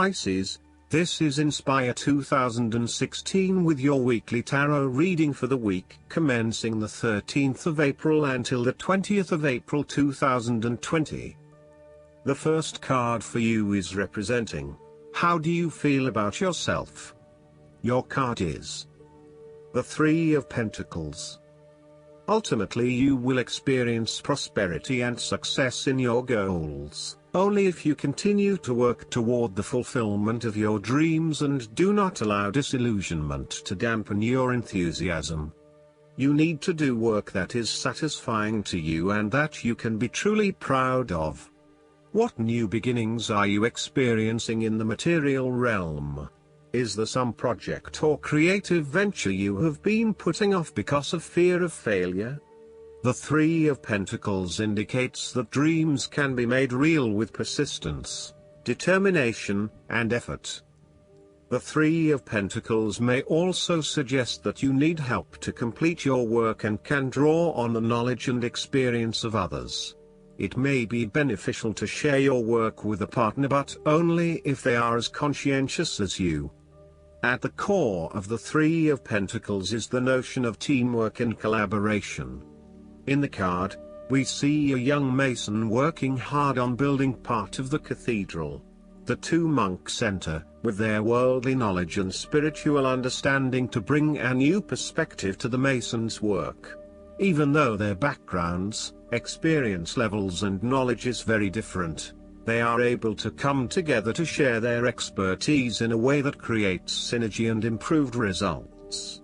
Pisces, this is Inspire 2016 with your weekly tarot reading for the week commencing the 13th of April until the 20th of April 2020. The first card for you is representing, how do you feel about yourself? Your card is the Three of Pentacles. Ultimately you will experience prosperity and success in your goals, only if you continue to work toward the fulfillment of your dreams and do not allow disillusionment to dampen your enthusiasm. You need to do work that is satisfying to you and that you can be truly proud of. What new beginnings are you experiencing in the material realm? Is there some project or creative venture you have been putting off because of fear of failure? The Three of Pentacles indicates that dreams can be made real with persistence, determination, and effort. The Three of Pentacles may also suggest that you need help to complete your work and can draw on the knowledge and experience of others. It may be beneficial to share your work with a partner, but only if they are as conscientious as you. At the core of the Three of Pentacles is the notion of teamwork and collaboration. In the card, we see a young mason working hard on building part of the cathedral. The two monks enter, with their worldly knowledge and spiritual understanding to bring a new perspective to the mason's work. Even though their backgrounds, experience levels and knowledge is very different, they are able to come together to share their expertise in a way that creates synergy and improved results.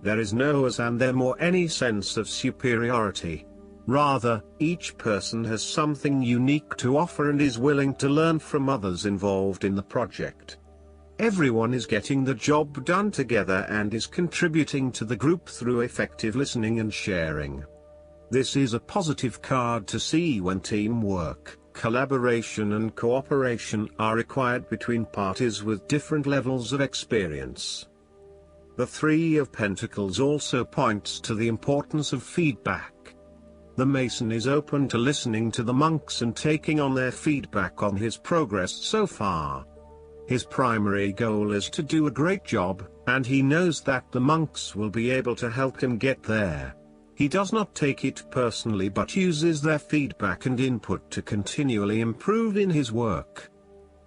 There is no us and them or any sense of superiority. Rather, each person has something unique to offer and is willing to learn from others involved in the project. Everyone is getting the job done together and is contributing to the group through effective listening and sharing. This is a positive card to see when teamwork, collaboration and cooperation are required between parties with different levels of experience. The Three of Pentacles also points to the importance of feedback. The mason is open to listening to the monks and taking on their feedback on his progress so far. His primary goal is to do a great job, and he knows that the monks will be able to help him get there. He does not take it personally but uses their feedback and input to continually improve in his work.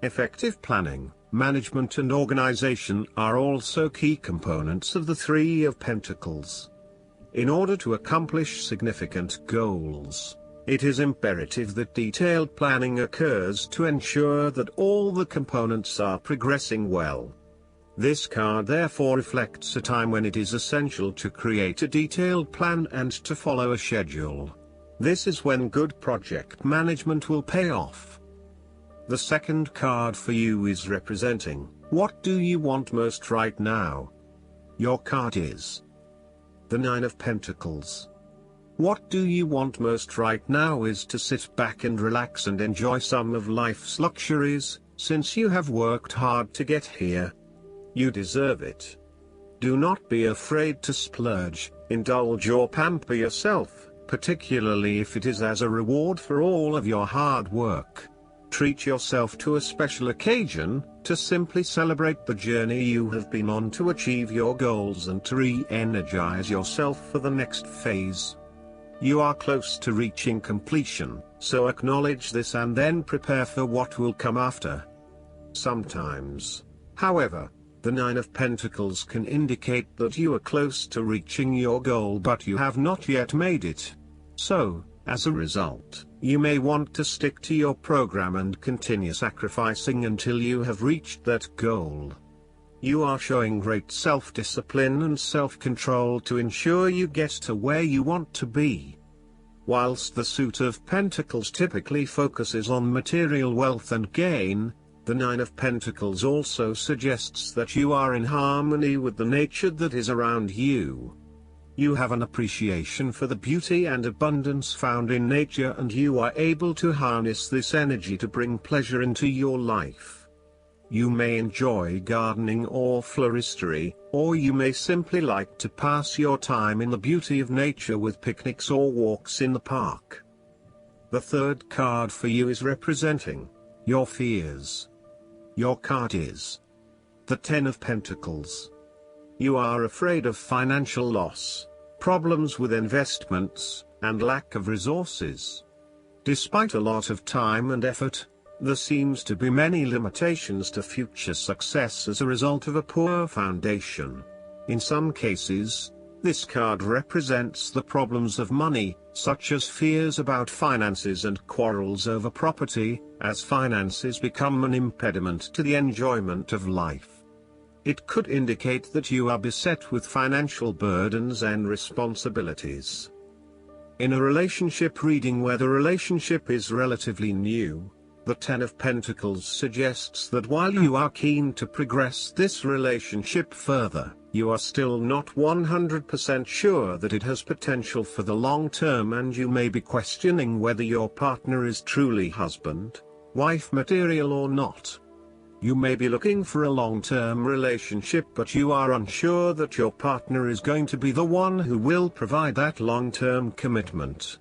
Effective planning, management and organization are also key components of the Three of Pentacles. In order to accomplish significant goals, it is imperative that detailed planning occurs to ensure that all the components are progressing well. This card therefore reflects a time when it is essential to create a detailed plan and to follow a schedule. This is when good project management will pay off. The second card for you is representing, what do you want most right now? Your card is the Nine of Pentacles. What do you want most right now is to sit back and relax and enjoy some of life's luxuries, since you have worked hard to get here. You deserve it. Do not be afraid to splurge, indulge or pamper yourself, particularly if it is as a reward for all of your hard work. Treat yourself to a special occasion, to simply celebrate the journey you have been on to achieve your goals and to re-energize yourself for the next phase. You are close to reaching completion, so acknowledge this and then prepare for what will come after. Sometimes, however, the Nine of Pentacles can indicate that you are close to reaching your goal but you have not yet made it. So, as a result, you may want to stick to your program and continue sacrificing until you have reached that goal. You are showing great self-discipline and self-control to ensure you get to where you want to be. Whilst the Suit of Pentacles typically focuses on material wealth and gain, the Nine of Pentacles also suggests that you are in harmony with the nature that is around you. You have an appreciation for the beauty and abundance found in nature and you are able to harness this energy to bring pleasure into your life. You may enjoy gardening or floristery, or you may simply like to pass your time in the beauty of nature with picnics or walks in the park. The third card for you is representing your fears. Your card is the Ten of Pentacles. You are afraid of financial loss, problems with investments, and lack of resources. Despite a lot of time and effort, there seems to be many limitations to future success as a result of a poor foundation. In some cases, this card represents the problems of money, such as fears about finances and quarrels over property, as finances become an impediment to the enjoyment of life. It could indicate that you are beset with financial burdens and responsibilities. In a relationship reading where the relationship is relatively new, the Ten of Pentacles suggests that while you are keen to progress this relationship further, you are still not 100% sure that it has potential for the long term, and you may be questioning whether your partner is truly husband, wife material or not. You may be looking for a long-term relationship, but you are unsure that your partner is going to be the one who will provide that long-term commitment.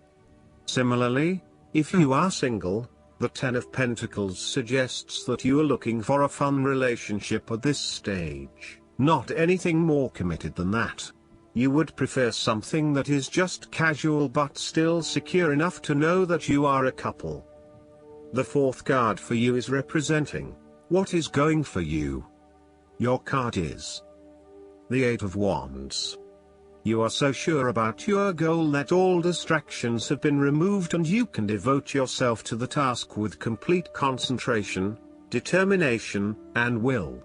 Similarly, if you are single, the Ten of Pentacles suggests that you are looking for a fun relationship at this stage, not anything more committed than that. You would prefer something that is just casual but still secure enough to know that you are a couple. The fourth card for you is representing what is going for you. Your card is the Eight of Wands. You are so sure about your goal that all distractions have been removed and you can devote yourself to the task with complete concentration, determination, and will.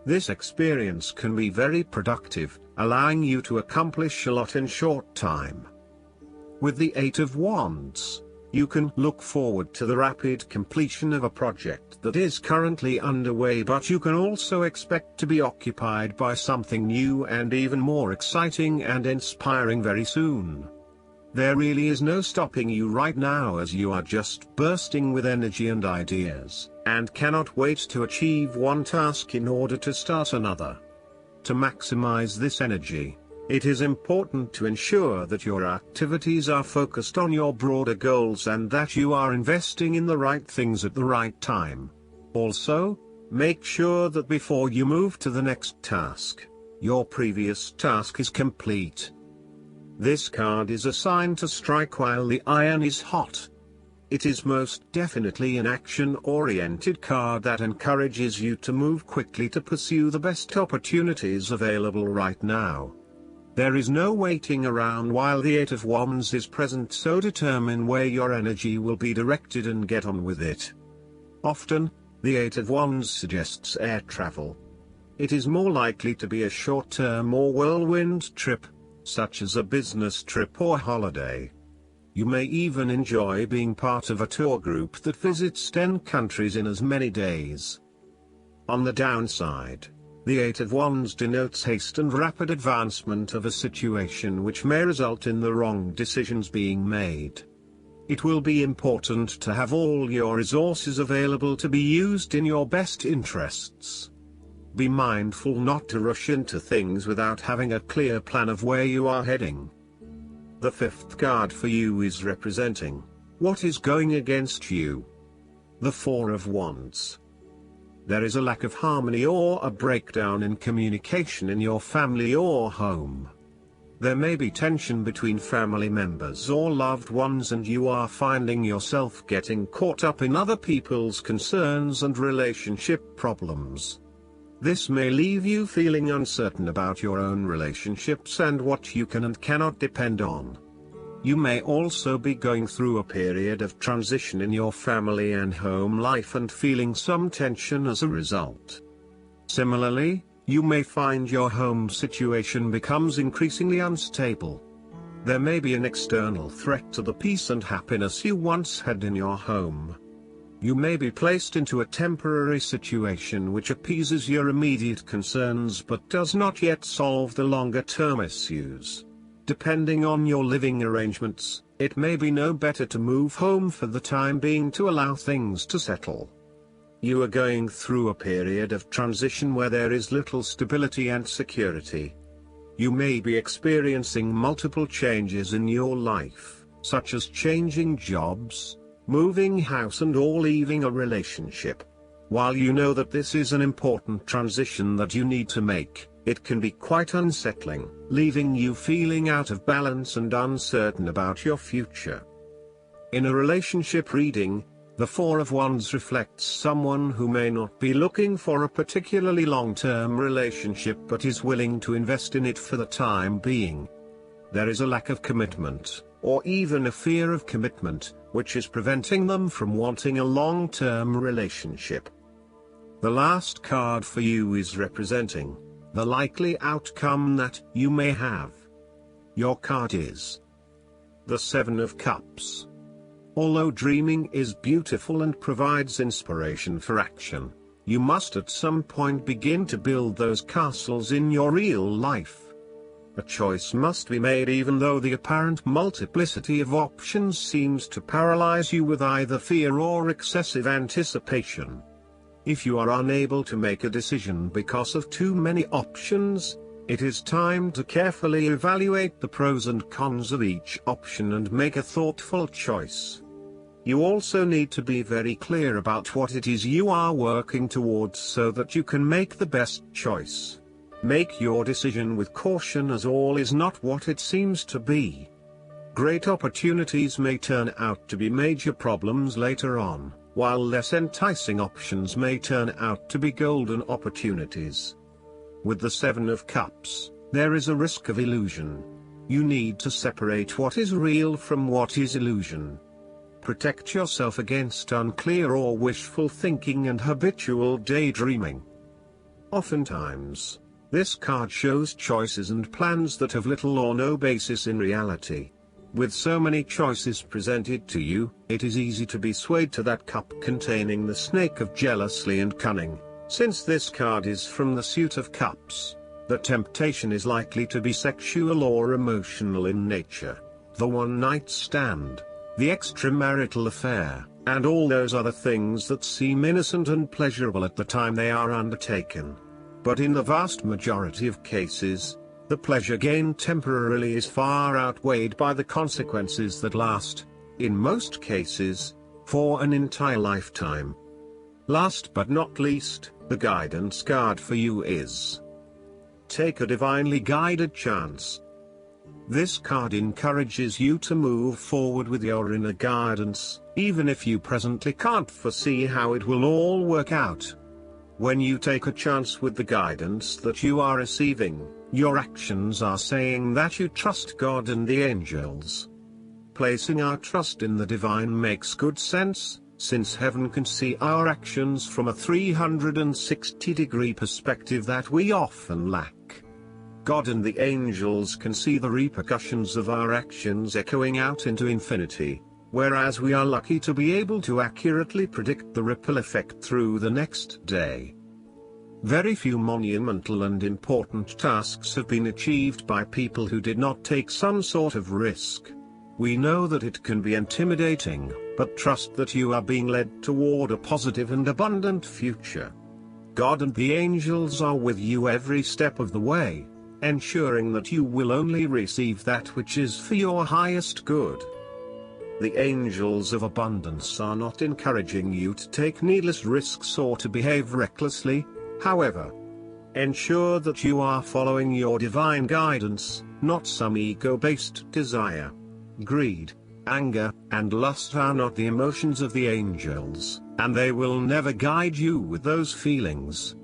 This experience can be very productive, allowing you to accomplish a lot in short time. With the Eight of Wands, you can look forward to the rapid completion of a project that is currently underway, but you can also expect to be occupied by something new and even more exciting and inspiring very soon. There really is no stopping you right now, as you are just bursting with energy and ideas, and cannot wait to achieve one task in order to start another. To maximize this energy, it is important to ensure that your activities are focused on your broader goals and that you are investing in the right things at the right time. Also, make sure that before you move to the next task, your previous task is complete. This card is a sign to strike while the iron is hot. It is most definitely an action-oriented card that encourages you to move quickly to pursue the best opportunities available right now. There is no waiting around while the Eight of Wands is present, so determine where your energy will be directed and get on with it. Often, the Eight of Wands suggests air travel. It is more likely to be a short-term or whirlwind trip, such as a business trip or holiday. You may even enjoy being part of a tour group that visits 10 countries in as many days. On the downside, the Eight of Wands denotes haste and rapid advancement of a situation which may result in the wrong decisions being made. It will be important to have all your resources available to be used in your best interests. Be mindful not to rush into things without having a clear plan of where you are heading. The fifth card for you is representing what is going against you. The Four of Wands. There is a lack of harmony or a breakdown in communication in your family or home. There may be tension between family members or loved ones, and you are finding yourself getting caught up in other people's concerns and relationship problems. This may leave you feeling uncertain about your own relationships and what you can and cannot depend on. You may also be going through a period of transition in your family and home life and feeling some tension as a result. Similarly, you may find your home situation becomes increasingly unstable. There may be an external threat to the peace and happiness you once had in your home. You may be placed into a temporary situation which appeases your immediate concerns but does not yet solve the longer-term issues. Depending on your living arrangements, it may be no better to move home for the time being to allow things to settle. You are going through a period of transition where there is little stability and security. You may be experiencing multiple changes in your life, such as changing jobs, moving house and or leaving a relationship. While you know that this is an important transition that you need to make, it can be quite unsettling, leaving you feeling out of balance and uncertain about your future. In a relationship reading, the Four of Wands reflects someone who may not be looking for a particularly long-term relationship but is willing to invest in it for the time being. There is a lack of commitment, or even a fear of commitment, which is preventing them from wanting a long-term relationship. The last card for you is representing the likely outcome that you may have. Your card is the Seven of Cups. Although dreaming is beautiful and provides inspiration for action, you must at some point begin to build those castles in your real life. A choice must be made even though the apparent multiplicity of options seems to paralyze you with either fear or excessive anticipation. If you are unable to make a decision because of too many options, it is time to carefully evaluate the pros and cons of each option and make a thoughtful choice. You also need to be very clear about what it is you are working towards so that you can make the best choice. Make your decision with caution, as all is not what it seems to be. Great opportunities may turn out to be major problems later on, while less enticing options may turn out to be golden opportunities. With the Seven of Cups, there is a risk of illusion. You need to separate what is real from what is illusion. Protect yourself against unclear or wishful thinking and habitual daydreaming. Oftentimes, this card shows choices and plans that have little or no basis in reality. With so many choices presented to you, it is easy to be swayed to that cup containing the snake of jealousy and cunning. Since this card is from the suit of cups, the temptation is likely to be sexual or emotional in nature. The one-night stand, the extramarital affair, and all those other things that seem innocent and pleasurable at the time they are undertaken. But in the vast majority of cases, the pleasure gained temporarily is far outweighed by the consequences that last, in most cases, for an entire lifetime. Last but not least, the guidance card for you is Take a Divinely Guided Chance. This card encourages you to move forward with your inner guidance, even if you presently can't foresee how it will all work out. When you take a chance with the guidance that you are receiving, your actions are saying that you trust God and the angels. Placing our trust in the divine makes good sense, since heaven can see our actions from a 360-degree perspective that we often lack. God and the angels can see the repercussions of our actions echoing out into infinity, whereas we are lucky to be able to accurately predict the ripple effect through the next day. Very few monumental and important tasks have been achieved by people who did not take some sort of risk. We know that it can be intimidating, but trust that you are being led toward a positive and abundant future. God and the angels are with you every step of the way, ensuring that you will only receive that which is for your highest good. The angels of abundance are not encouraging you to take needless risks or to behave recklessly. However, ensure that you are following your divine guidance, not some ego-based desire. Greed, anger, and lust are not the emotions of the angels, and they will never guide you with those feelings.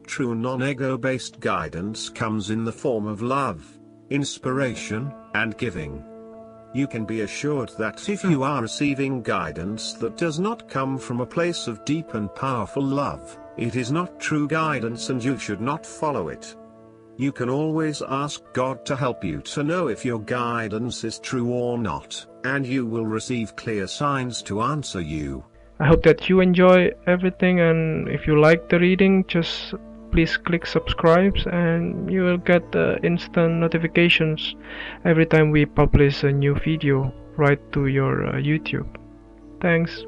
True non-ego-based guidance comes in the form of love, inspiration, and giving. You can be assured that if you are receiving guidance that does not come from a place of deep and powerful love, it is not true guidance and you should not follow it. You can always ask God to help you to know if your guidance is true or not, and you will receive clear signs to answer you. I hope that you enjoy everything, and if you like the reading, just please click subscribe and you will get instant notifications every time we publish a new video right to your YouTube. Thanks.